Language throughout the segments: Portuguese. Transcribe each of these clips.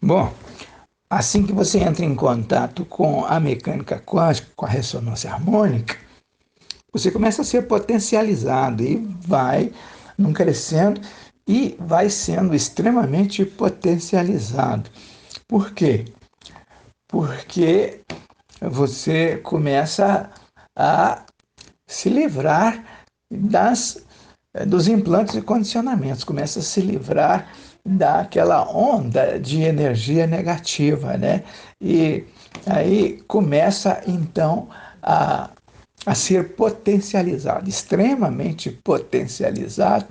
Bom, assim que você entra em contato com a mecânica quântica, com a ressonância harmônica, você começa a ser potencializado e vai num crescendo e vai sendo extremamente potencializado. Por quê? Porque você começa a se livrar das dos implantes e condicionamentos, começa a se livrar daquela onda de energia negativa, né? E aí começa então a ser potencializado, extremamente potencializado,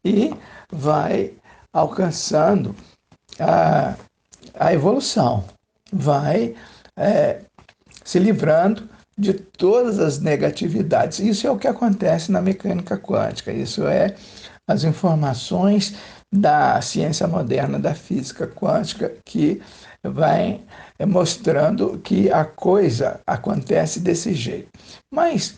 e vai alcançando a, a evolução, vai se livrando de todas as negatividades. Isso é o que acontece na mecânica quântica, isso é as informações da ciência moderna da física quântica que vai mostrando que a coisa acontece desse jeito. Mas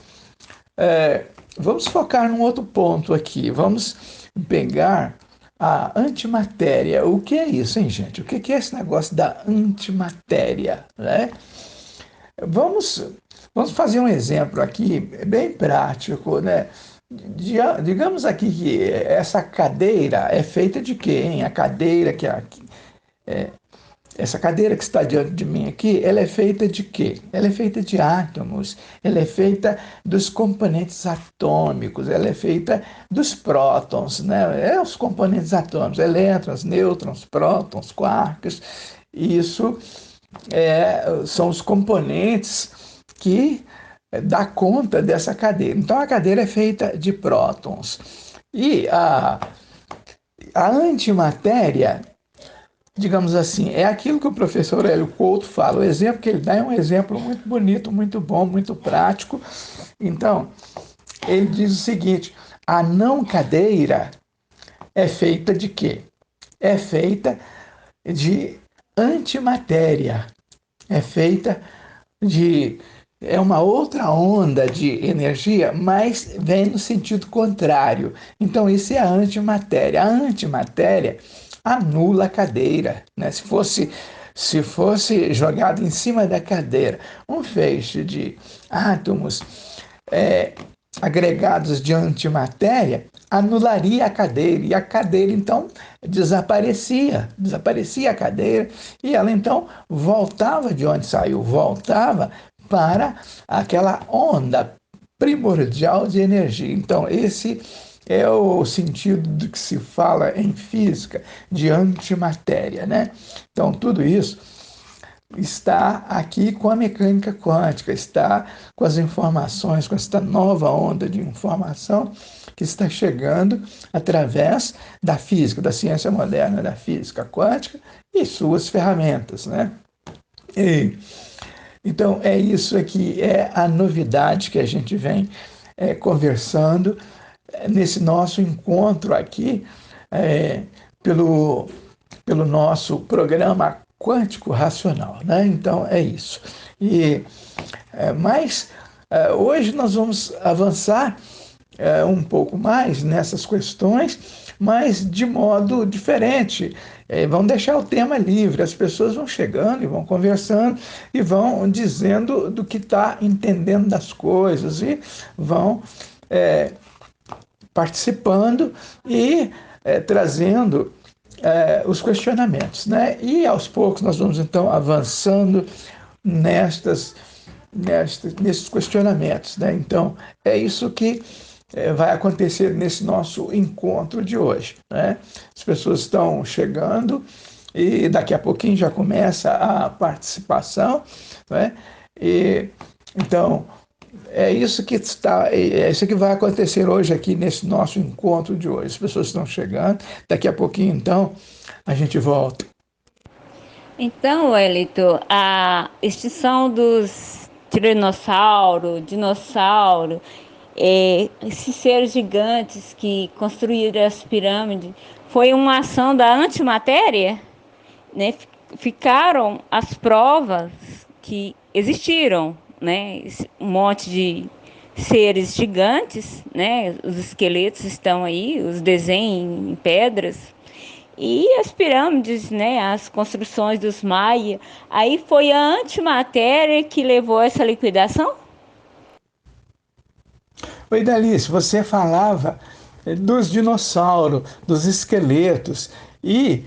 vamos focar num outro ponto aqui. Vamos pegar a antimatéria. O que é isso, hein, gente? O que é esse negócio da antimatéria, né? Vamos, vamos fazer um exemplo aqui bem prático, né? Digamos aqui que essa cadeira é feita de quê, hein? A cadeira essa cadeira que está diante de mim aqui, ela é feita de quê? Ela é feita de átomos, ela é feita dos componentes atômicos, ela é feita dos prótons, né? Os componentes atômicos, elétrons, nêutrons, prótons, quarks. Isso são os componentes que dá conta dessa cadeira. Então a cadeira é feita de prótons. E a antimatéria, digamos assim, é aquilo que o professor Hélio Couto fala. O exemplo que ele dá é um exemplo muito bonito, muito bom, muito prático. Então, ele diz o seguinte: a não cadeira é feita de quê? É feita de antimatéria. É feita de uma outra onda de energia, mas vem no sentido contrário. Então, isso é a antimatéria. A antimatéria anula a cadeira, né? Se fosse jogado em cima da cadeira um feixe de átomos agregados de antimatéria, anularia a cadeira, e a cadeira então desaparecia a cadeira, e ela então voltava de onde saiu, voltava para aquela onda primordial de energia. Então, esse é o sentido do que se fala em física de antimatéria, né? Então, tudo isso está aqui com a mecânica quântica, está com as informações, com esta nova onda de informação que está chegando através da física, da ciência moderna da física quântica e suas ferramentas, né? E, então, é isso aqui, é a novidade que a gente vem conversando nesse nosso encontro aqui, é, pelo, pelo nosso programa quântico racional, né? Então é isso. E mas hoje nós vamos avançar um pouco mais nessas questões, mas de modo diferente. Vão deixar o tema livre, as pessoas vão chegando e vão conversando e vão dizendo do que está entendendo das coisas e vão participando e trazendo os questionamentos, né? E aos poucos nós vamos então avançando nesses questionamentos, né? Então é isso que vai acontecer nesse nosso encontro de hoje, né? As pessoas estão chegando e daqui a pouquinho já começa a participação, né? E então é isso que vai acontecer hoje aqui nesse nosso encontro de hoje. As pessoas estão chegando, daqui a pouquinho então a gente volta. Então, Wellington, a extinção dos tiranossauro, dinossauro, esses seres gigantes que construíram as pirâmides, foi uma ação da antimatéria, né? Ficaram as provas que existiram, né? Um monte de seres gigantes, né? Os esqueletos estão aí, os desenhos em pedras, E as pirâmides, né, as construções dos Maia, aí foi a antimatéria que levou a essa liquidação? Oi, Dalice, você falava dos dinossauros, dos esqueletos e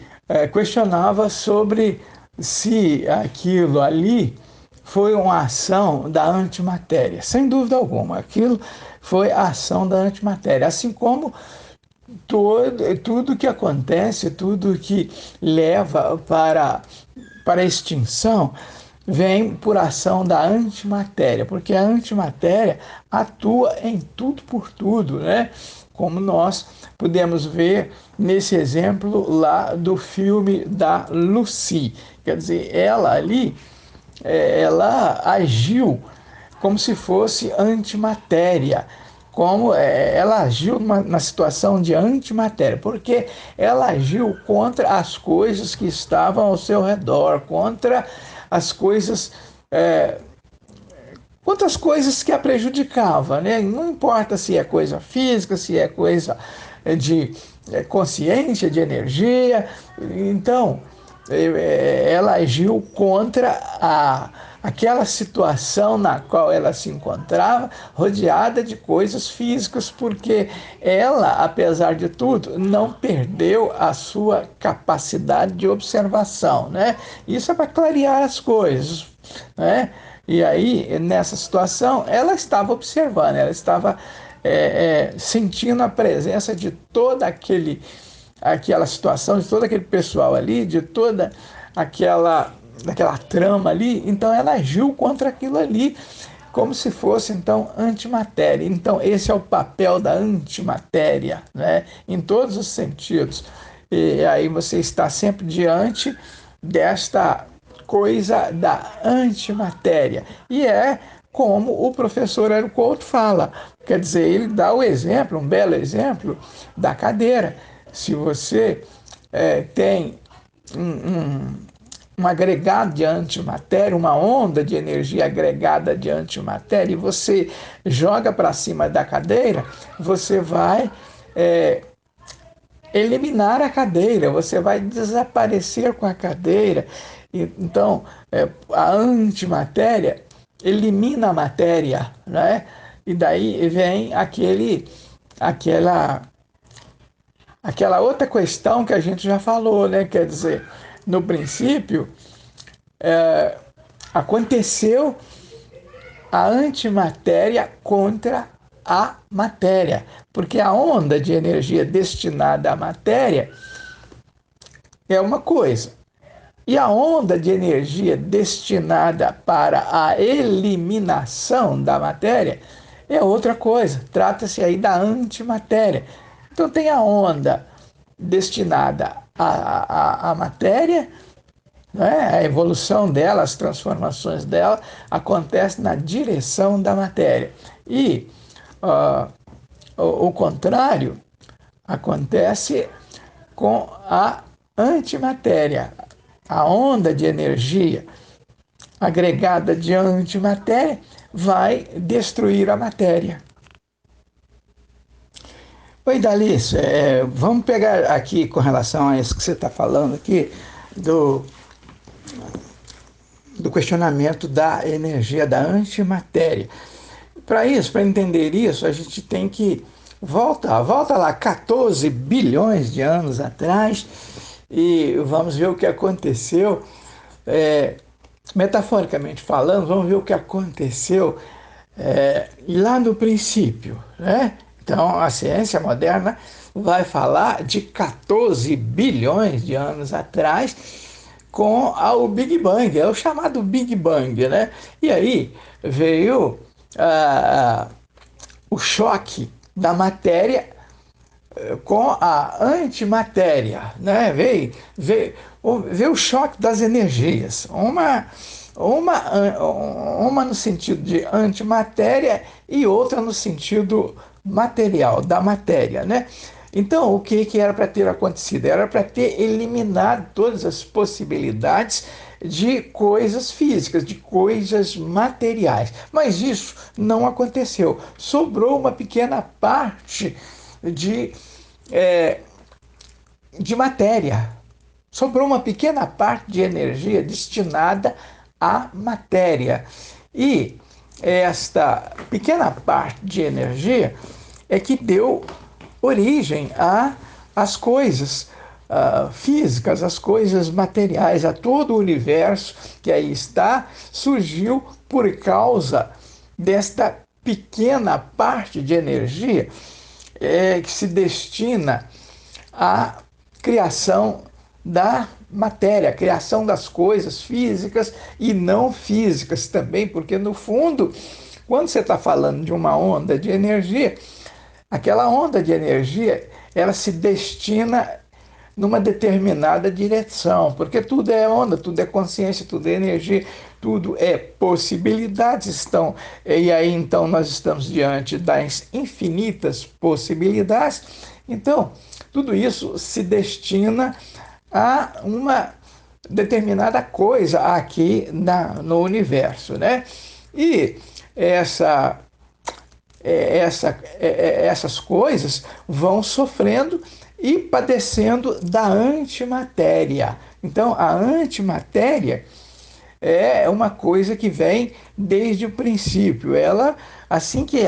questionava sobre se aquilo ali foi uma ação da antimatéria. Sem dúvida alguma, aquilo foi a ação da antimatéria, assim como tudo que acontece, tudo que leva para a extinção, vem por ação da antimatéria, porque a antimatéria atua em tudo por tudo, né? Como nós podemos ver nesse exemplo lá do filme da Lucy. Quer dizer, ela ali, ela agiu como se fosse antimatéria, como ela agiu na situação de antimatéria, porque ela agiu contra as coisas que estavam ao seu redor, contra as coisas quantas coisas que a prejudicava, né? Não importa se é coisa física, se é coisa de consciência, de energia. Então, ela agiu contra aquela situação na qual ela se encontrava, rodeada de coisas físicas, porque ela, apesar de tudo, não perdeu a sua capacidade de observação, né? Isso é para clarear as coisas, né? E aí, nessa situação, ela estava observando, ela estava sentindo a presença de toda aquela situação, de todo aquele pessoal ali, de toda daquela trama ali. Então, ela agiu contra aquilo ali, como se fosse, então, antimatéria. Então, esse é o papel da antimatéria, né? Em todos os sentidos. E aí você está sempre diante desta coisa da antimatéria. E é como o professor Hélio Couto fala. Quer dizer, ele dá o exemplo, um belo exemplo, da cadeira. Se você tem um agregado de antimatéria, uma onda de energia agregada de antimatéria, e você joga para cima da cadeira, você vai eliminar a cadeira, você vai desaparecer com a cadeira. Então, a antimatéria elimina a matéria, né? E daí vem aquela outra questão que a gente já falou, né? Quer dizer, no princípio, aconteceu a antimatéria contra a matéria, porque a onda de energia destinada à matéria é uma coisa, e a onda de energia destinada para a eliminação da matéria é outra coisa. Trata-se aí da antimatéria. Então tem a onda destinada à matéria, né? A evolução dela, as transformações dela acontecem na direção da matéria. E o contrário acontece com a antimatéria. A onda de energia agregada de antimatéria vai destruir a matéria. Oi, Dalice, vamos pegar aqui com relação a isso que você está falando aqui, do questionamento da energia da antimatéria. Para isso, para entender isso, a gente tem que volta lá 14 bilhões de anos atrás e vamos ver o que aconteceu, metaforicamente falando, vamos ver o que aconteceu lá no princípio, né? Então, a ciência moderna vai falar de 14 bilhões de anos atrás com o Big Bang, é o chamado Big Bang, né? E aí veio o choque da matéria com a antimatéria, né? Veio o choque das energias, uma no sentido de antimatéria e outra no sentido material, da matéria, né? Então, o que era para ter acontecido? Era para ter eliminado todas as possibilidades de coisas físicas, de coisas materiais. Mas isso não aconteceu. Sobrou uma pequena parte de de matéria. Sobrou uma pequena parte de energia destinada à matéria. E esta pequena parte de energia é que deu origem às coisas físicas, às coisas materiais, a todo o universo que aí está, surgiu por causa desta pequena parte de energia que se destina à criação da matéria, a criação das coisas físicas e não físicas também, porque no fundo, quando você está falando de uma onda de energia, aquela onda de energia, ela se destina numa determinada direção, porque tudo é onda, tudo é consciência, tudo é energia, tudo é possibilidades. E aí então nós estamos diante das infinitas possibilidades. Então, tudo isso se destina a uma determinada coisa aqui no universo, né? E essas coisas vão sofrendo e padecendo da antimatéria. Então, a antimatéria é uma coisa que vem desde o princípio. Ela, assim que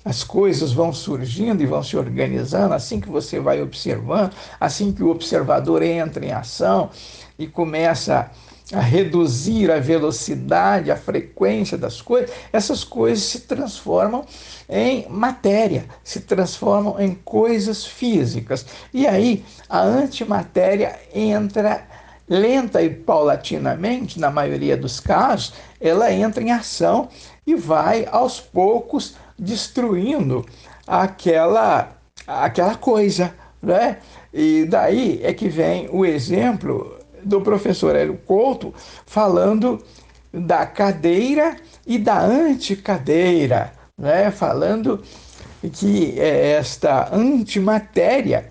as coisas vão surgindo e vão se organizando, assim que você vai observando, assim que o observador entra em ação e começa a reduzir a velocidade, a frequência das coisas, essas coisas se transformam em matéria, se transformam em coisas físicas. E aí a antimatéria entra lenta e paulatinamente, na maioria dos casos, ela entra em ação e vai aos poucos destruindo aquela coisa, né? E daí é que vem o exemplo do professor Hélio Couto falando da cadeira e da anticadeira, né? Falando que esta antimatéria,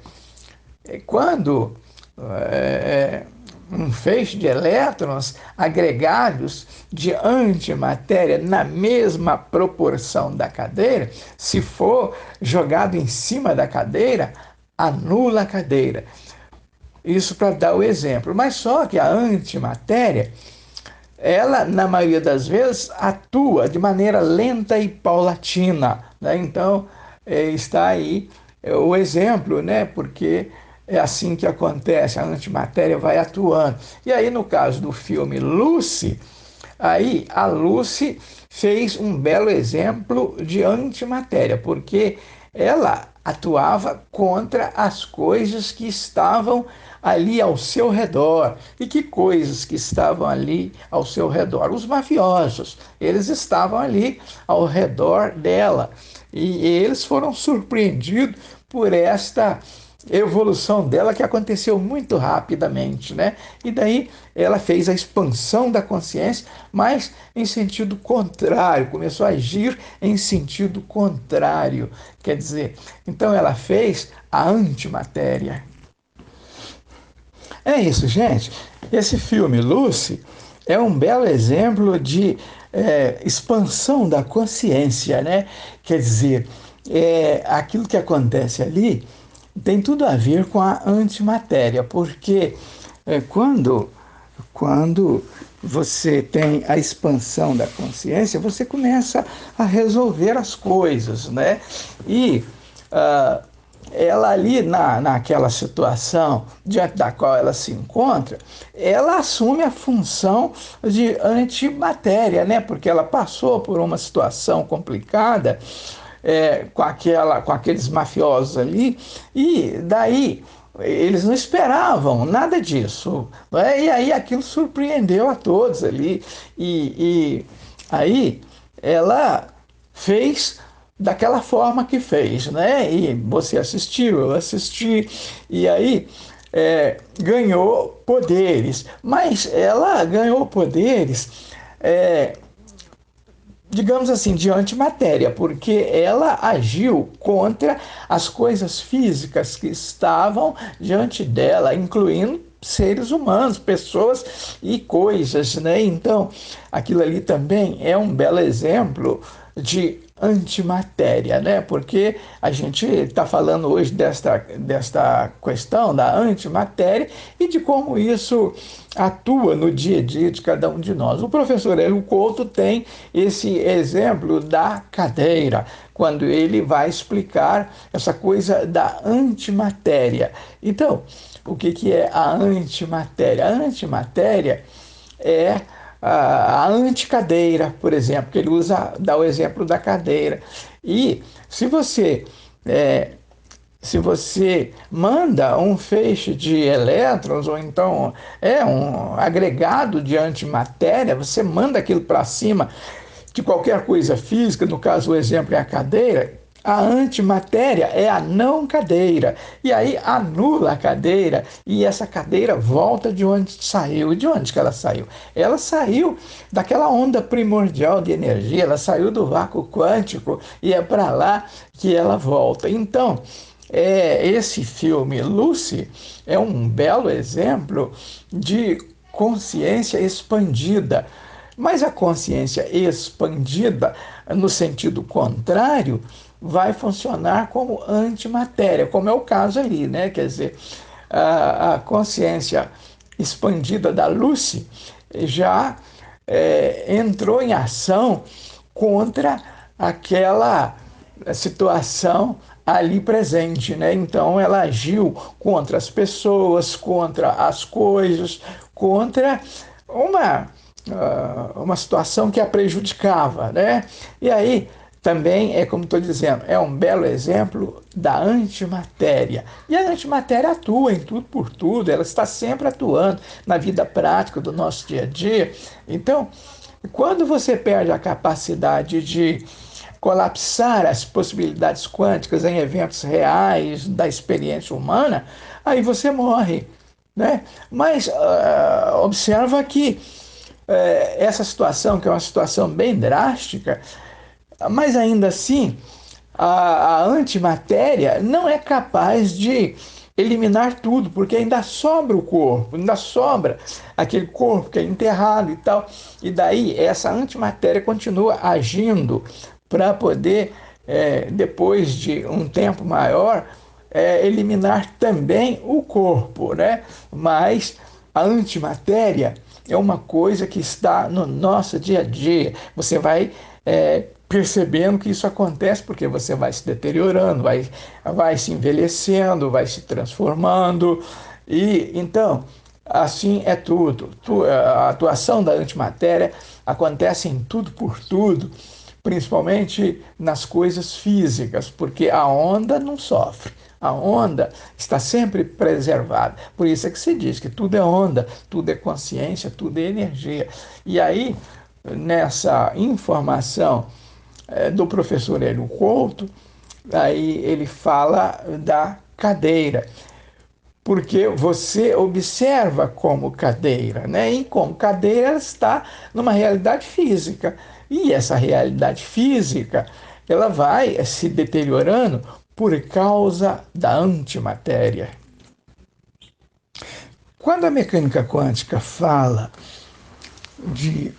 quando um feixe de elétrons agregados de antimatéria na mesma proporção da cadeira, se for jogado em cima da cadeira, anula a cadeira. Isso para dar o exemplo. Mas só que a antimatéria, ela, na maioria das vezes, atua de maneira lenta e paulatina, né? Então, está aí o exemplo, né? Porque é assim que acontece, a antimatéria vai atuando. E aí, no caso do filme Lucy, aí a Lucy fez um belo exemplo de antimatéria, porque ela atuava contra as coisas que estavam ali ao seu redor. E que coisas que estavam ali ao seu redor? Os mafiosos, eles estavam ali ao redor dela. E eles foram surpreendidos por esta evolução dela que aconteceu muito rapidamente, né? E daí ela fez a expansão da consciência, mas em sentido contrário, começou a agir em sentido contrário. Quer dizer, então ela fez a antimatéria. É isso, gente. Esse filme, Lucy, é um belo exemplo de expansão da consciência, né? Quer dizer, aquilo que acontece ali tem tudo a ver com a antimatéria, porque quando você tem a expansão da consciência, você começa a resolver as coisas, né? E ela ali naquela situação diante da qual ela se encontra, ela assume a função de antimatéria, né? Porque ela passou por uma situação complicada com aqueles mafiosos ali, e daí eles não esperavam nada disso, né? E aí aquilo surpreendeu a todos ali, e aí ela fez daquela forma que fez, né? E você assistiu, eu assisti, e aí ganhou poderes, mas ela ganhou poderes digamos assim, de antimatéria, porque ela agiu contra as coisas físicas que estavam diante dela, incluindo seres humanos, pessoas e coisas, né? Então, aquilo ali também é um belo exemplo de antimatéria, né? Porque a gente está falando hoje desta questão da antimatéria e de como isso atua no dia a dia de cada um de nós. O professor Hélio Couto tem esse exemplo da cadeira, quando ele vai explicar essa coisa da antimatéria. Então, o que é a antimatéria? A antimatéria é a anticadeira, por exemplo, que ele dá o exemplo da cadeira. E se você é, se você manda um feixe de elétrons, ou então um agregado de antimatéria, você manda aquilo para cima de qualquer coisa física, no caso o exemplo é a cadeira, a antimatéria é a não cadeira. E aí anula a cadeira e essa cadeira volta de onde saiu. E de onde que ela saiu? Ela saiu daquela onda primordial de energia, ela saiu do vácuo quântico e é para lá que ela volta. Então, esse filme Lucy é um belo exemplo de consciência expandida. Mas a consciência expandida, no sentido contrário, vai funcionar como antimatéria, como é o caso ali, né? Quer dizer, a consciência expandida da Lucy já entrou em ação contra aquela situação ali presente, né? Então ela agiu contra as pessoas, contra as coisas, contra uma situação que a prejudicava, né? E aí também como estou dizendo, é um belo exemplo da antimatéria. E a antimatéria atua em tudo por tudo, ela está sempre atuando na vida prática do nosso dia a dia. Então, quando você perde a capacidade de colapsar as possibilidades quânticas em eventos reais da experiência humana, aí você morre, né? Mas observa que essa situação, que é uma situação bem drástica, mas ainda assim, a antimatéria não é capaz de eliminar tudo, porque ainda sobra o corpo, ainda sobra aquele corpo que é enterrado e tal. E daí essa antimatéria continua agindo para poder, depois de um tempo maior, eliminar também o corpo, né? Mas a antimatéria é uma coisa que está no nosso dia a dia. Você vai percebendo que isso acontece porque você vai se deteriorando, vai se envelhecendo, vai se transformando. E então, assim é tudo. A atuação da antimatéria acontece em tudo por tudo, principalmente nas coisas físicas, porque a onda não sofre. A onda está sempre preservada. Por isso é que se diz que tudo é onda, tudo é consciência, tudo é energia. E aí, nessa informação do professor Hélio Couto, aí ele fala da cadeira, porque você observa como cadeira, né? E como cadeira ela está numa realidade física. E essa realidade física, ela vai se deteriorando por causa da antimatéria. Quando a mecânica quântica fala de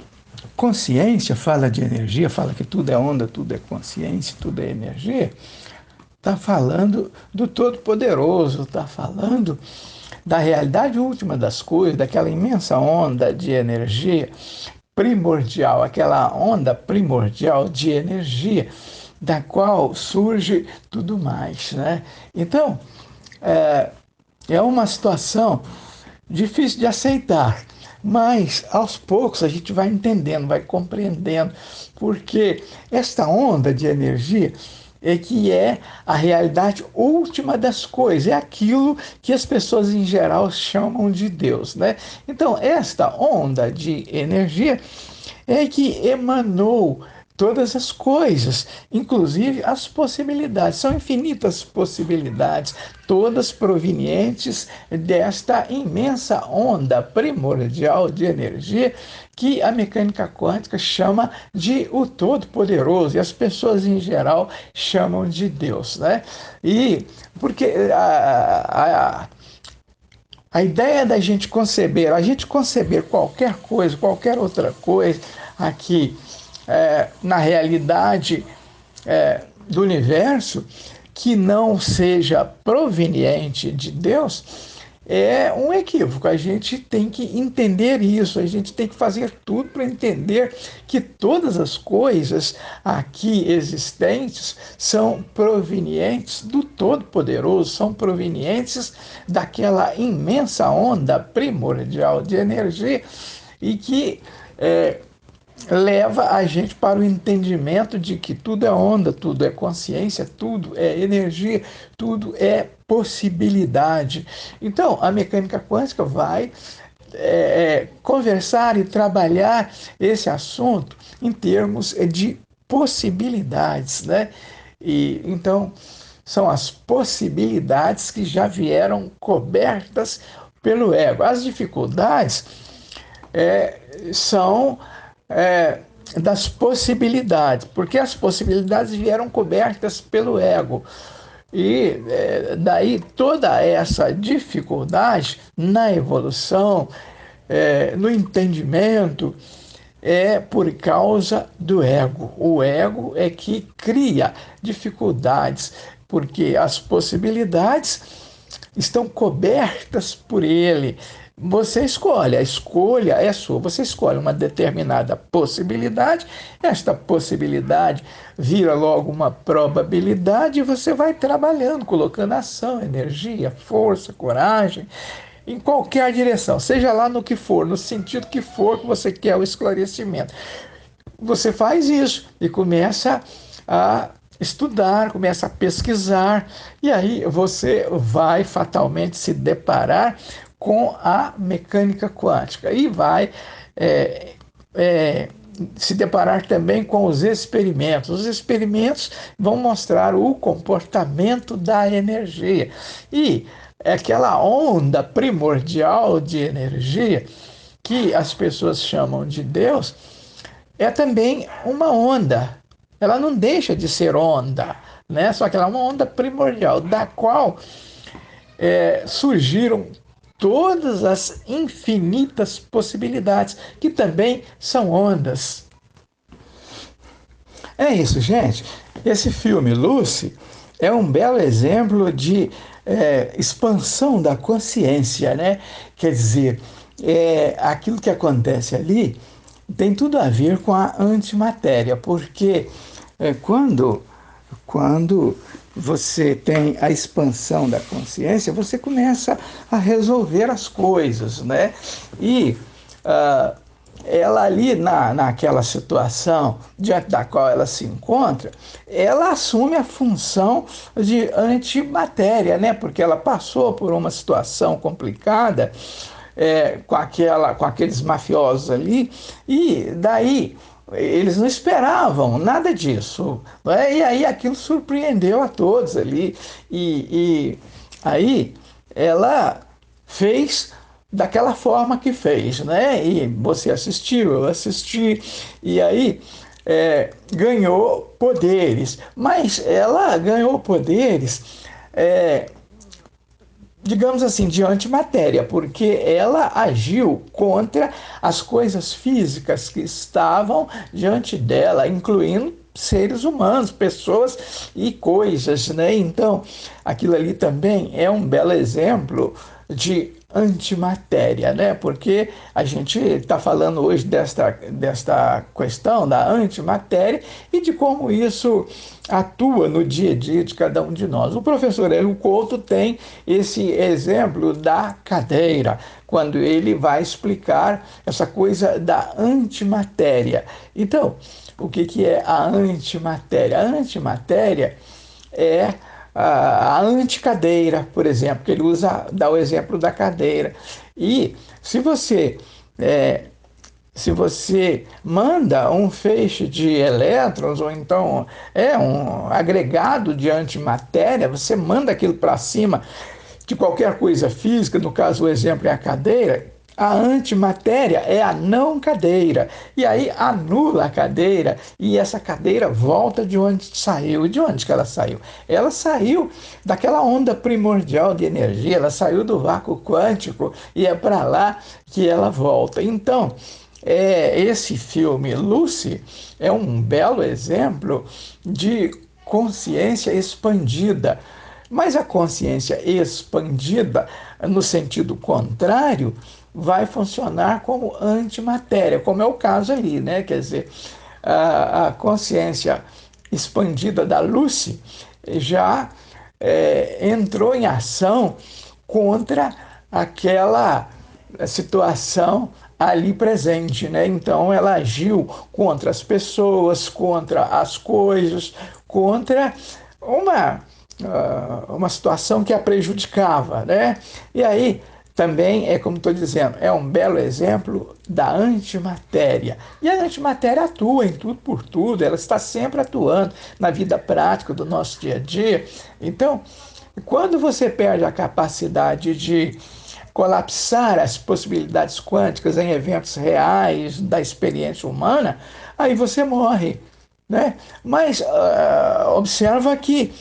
consciência, fala de energia, fala que tudo é onda, tudo é consciência, tudo é energia, está falando do Todo-Poderoso, está falando da realidade última das coisas, daquela imensa onda de energia primordial, aquela onda primordial de energia da qual surge tudo mais, né? Então, é uma situação difícil de aceitar, mas aos poucos a gente vai entendendo, vai compreendendo, porque esta onda de energia que é a realidade última das coisas, é aquilo que as pessoas em geral chamam de Deus, né? Então, esta onda de energia é que emanou todas as coisas, inclusive as possibilidades. São infinitas possibilidades, todas provenientes desta imensa onda primordial de energia que a mecânica quântica chama de o Todo-Poderoso, e as pessoas em geral chamam de Deus, né? E porque a ideia da gente conceber, qualquer coisa, qualquer outra coisa aqui na realidade do universo que não seja proveniente de Deus é um equívoco. A gente tem que entender isso, a gente tem que fazer tudo para entender que todas as coisas aqui existentes são provenientes do Todo-Poderoso, são provenientes daquela imensa onda primordial de energia e que leva a gente para o entendimento de que tudo é onda, tudo é consciência, tudo é energia, tudo é possibilidade. Então, a mecânica quântica vai conversar e trabalhar esse assunto em termos de possibilidades, né? E então são as possibilidades que já vieram cobertas pelo ego. As dificuldades são das possibilidades, porque as possibilidades vieram cobertas pelo ego. E daí toda essa dificuldade na evolução, no entendimento, é por causa do ego. O ego é que cria dificuldades, porque as possibilidades estão cobertas por ele. Você escolhe, a escolha é sua. Você escolhe uma determinada possibilidade, esta possibilidade vira logo uma probabilidade e você vai trabalhando, colocando ação, energia, força, coragem, em qualquer direção, seja lá no que for, no sentido que for que você quer o esclarecimento. Você faz isso e começa a estudar, começa a pesquisar, e aí você vai fatalmente se deparar com a mecânica quântica e vai se deparar também com os experimentos. Os experimentos vão mostrar o comportamento da energia e aquela onda primordial de energia que as pessoas chamam de Deus é também uma onda. Ela não deixa de ser onda, né? Só que ela é uma onda primordial, da qual surgiram todas as infinitas possibilidades, que também são ondas. É isso, gente. Esse filme, Lucy, é um belo exemplo de expansão da consciência, né? Quer dizer, aquilo que acontece ali tem tudo a ver com a antimatéria, porque quando você tem a expansão da consciência, você começa a resolver as coisas, né? E ela ali naquela situação diante da qual ela se encontra, ela assume a função de antimatéria, né? Porque ela passou por uma situação complicada com aqueles mafiosos ali, e daí eles não esperavam nada disso, né? E aí aquilo surpreendeu a todos ali, e aí ela fez daquela forma que fez, né? E você assistiu, eu assisti, e aí ganhou poderes, mas ela ganhou poderes digamos assim, de antimatéria, porque ela agiu contra as coisas físicas que estavam diante dela, incluindo seres humanos, pessoas e coisas, né? Então, aquilo ali também é um belo exemplo de antimatéria, né? Porque a gente está falando hoje desta questão da antimatéria e de como isso atua no dia a dia de cada um de nós. O professor Hélio Couto tem esse exemplo da cadeira, quando ele vai explicar essa coisa da antimatéria. Então, o que é a antimatéria? A antimatéria é a anticadeira, por exemplo, que ele dá o exemplo da cadeira. E se você manda um feixe de elétrons, ou então um agregado de antimatéria, você manda aquilo para cima de qualquer coisa física, no caso o exemplo é a cadeira, a antimatéria é a não cadeira, e aí anula a cadeira, e essa cadeira volta de onde saiu. De onde que ela saiu? Ela saiu daquela onda primordial de energia, ela saiu do vácuo quântico, e é para lá que ela volta. Então, Esse filme, Lucy, é um belo exemplo de consciência expandida. Mas a consciência expandida, no sentido contrário, vai funcionar como antimatéria, como é o caso ali, né? Quer dizer, a consciência expandida da Lucy já entrou em ação contra aquela situação ali presente, né? Então ela agiu contra as pessoas, contra as coisas, contra uma situação que a prejudicava, né? E aí também é como estou dizendo, é um belo exemplo da antimatéria. E a antimatéria atua em tudo por tudo, ela está sempre atuando na vida prática do nosso dia a dia. Então, quando você perde a capacidade de colapsar as possibilidades quânticas em eventos reais da experiência humana, aí você morre, né? Mas observa que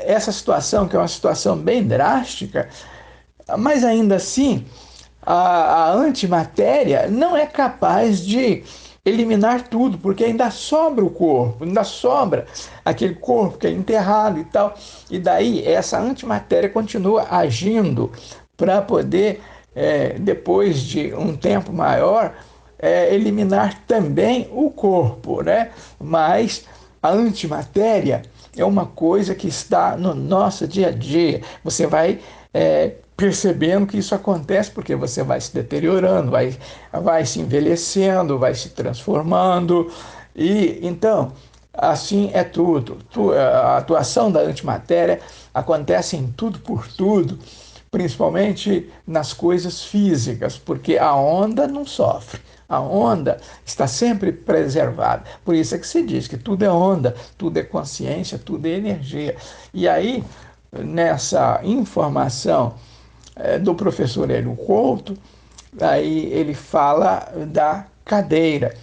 essa situação, que é uma situação bem drástica, mas ainda assim, a antimatéria não é capaz de eliminar tudo, porque ainda sobra o corpo, ainda sobra aquele corpo que é enterrado e tal. E daí essa antimatéria continua agindo para poder, depois de um tempo maior, eliminar também o corpo, né? Mas a antimatéria é uma coisa que está no nosso dia a dia. Você vai percebendo que isso acontece porque você vai se deteriorando, vai se envelhecendo, vai se transformando. E então, assim é tudo. A atuação da antimatéria acontece em tudo por tudo, principalmente nas coisas físicas, porque a onda não sofre. A onda está sempre preservada. Por isso é que se diz que tudo é onda, tudo é consciência, tudo é energia. E aí, nessa informação do professor Hélio Couto, aí ele fala da cadeira,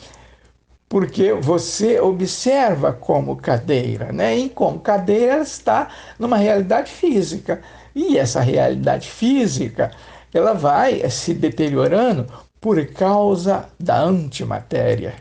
porque você observa como cadeira, né? E como cadeira ela está numa realidade física. E essa realidade física, ela vai se deteriorando por causa da antimatéria.